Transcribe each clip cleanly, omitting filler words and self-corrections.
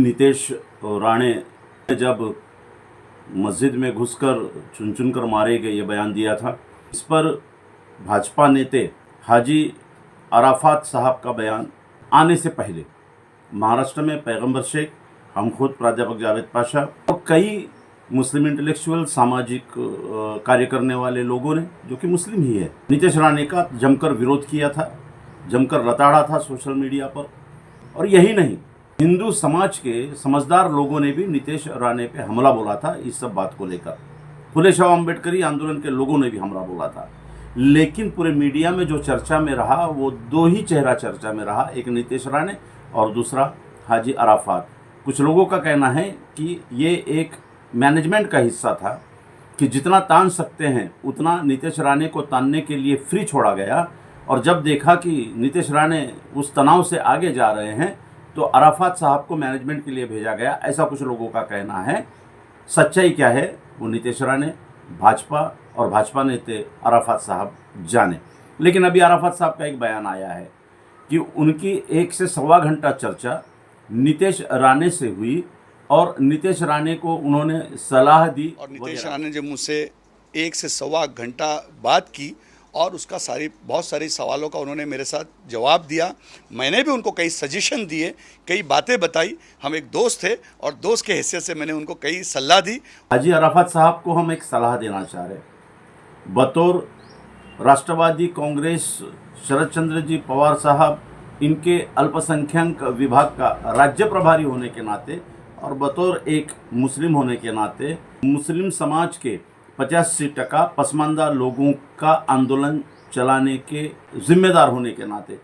नितेश राणे जब मस्जिद में घुसकर चुन चुन कर मारे गए ये बयान दिया था, इस पर भाजपा नेता हाजी अराफात साहब का बयान आने से पहले महाराष्ट्र में पैगंबर शेख, हम खुद प्राध्यापक जावेद पाशा और कई मुस्लिम इंटेलेक्चुअल सामाजिक कार्य करने वाले लोगों ने, जो कि मुस्लिम ही है, नितेश राणे का जमकर विरोध किया था, जमकर रताड़ा था सोशल मीडिया पर। और यही नहीं, हिंदू समाज के समझदार लोगों ने भी नितेश राणे पे हमला बोला था इस सब बात को लेकर। फुले शाह अम्बेडकरी आंदोलन के लोगों ने भी हमला बोला था। लेकिन पूरे मीडिया में जो चर्चा में रहा वो दो ही चेहरा चर्चा में रहा, एक नितेश राणे और दूसरा हाजी अराफात। कुछ लोगों का कहना है कि ये एक मैनेजमेंट का हिस्सा था कि जितना तान सकते हैं उतना नितेश राणे को तानने के लिए फ्री छोड़ा गया, और जब देखा कि नितेश राणे उस तनाव से आगे जा रहे हैं तो अराफात साहब को मैनेजमेंट के लिए भेजा गया, ऐसा कुछ लोगों का कहना है। सच्चाई क्या है वो नितेश राणे, भाजपा और भाजपा नेता अराफात साहब जाने। लेकिन अभी अराफात साहब का एक बयान आया है कि उनकी 1 से सवा घंटा चर्चा नितेश राणे से हुई और नितेश राणे को उन्होंने सलाह दी। और नितेश राणे ने मुझसे 1 से सवा घंटा बात की और उसका बहुत सारे सवालों का उन्होंने मेरे साथ जवाब दिया। मैंने भी उनको कई सजेशन दिए, कई बातें बताई। हम एक दोस्त थे और दोस्त के हैसियत से मैंने उनको कई सलाह दी। हाजी अराफात साहब को हम एक सलाह देना चाह रहे, बतौर राष्ट्रवादी कांग्रेस शरद चंद्र जी पवार साहब, इनके अल्पसंख्यक विभाग का राज्य प्रभारी होने के नाते और बतौर एक मुस्लिम होने के नाते, मुस्लिम समाज के 85% पसमानदा लोगों का आंदोलन चलाने के जिम्मेदार होने के नाते,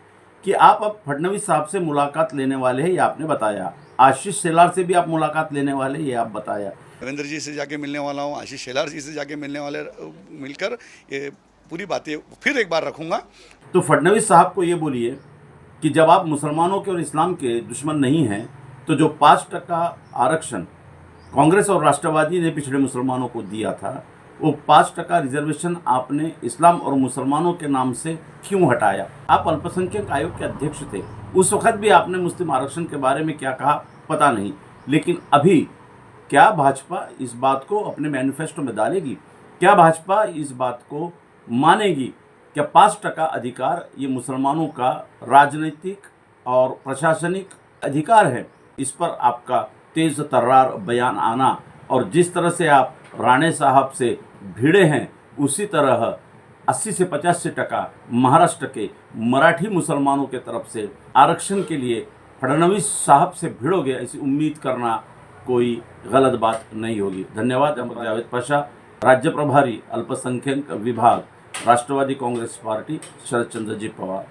कि आप अब फडणवीस साहब से मुलाकात लेने वाले हैं, ये आपने बताया। आशीष शेलार से भी आप मुलाकात लेने वाले, ये आप बताया। रविंद्र जी से जाके मिलने वाला हूँ, आशीष शेलार जी से जाके मिलकर ये पूरी बातें फिर एक बार रखूँगा। तो फडणवीस साहब को ये बोलिए कि जब आप मुसलमानों के और इस्लाम के दुश्मन नहीं हैं, तो जो 5% आरक्षण कांग्रेस और राष्ट्रवादी ने पिछड़े मुसलमानों को दिया था, वो 5% रिजर्वेशन आपने इस्लाम और मुसलमानों के नाम से क्यों हटाया? आप अल्पसंख्यक आयोग के अध्यक्ष थे, उस वक्त भी आपने मुस्लिम आरक्षण के बारे में क्या कहा पता नहीं। लेकिन अभी क्या भाजपा इस बात को अपने मैनिफेस्टो में डालेगी? क्या भाजपा इस बात को मानेगी? क्या 5% अधिकार ये मुसलमानों का राजनीतिक और प्रशासनिक अधिकार है? इस पर आपका तेज तर्रार बयान आना, और जिस तरह से आप राणे साहब से भिड़े हैं, उसी तरह 80 से 85% महाराष्ट्र के मराठी मुसलमानों के तरफ से आरक्षण के लिए फडणवीस साहब से भिड़ोगे, ऐसी उम्मीद करना कोई गलत बात नहीं होगी। धन्यवाद। जावेद पाशा, राज्य प्रभारी अल्पसंख्यक विभाग, राष्ट्रवादी कांग्रेस पार्टी, शरद चंद्र जी पवार।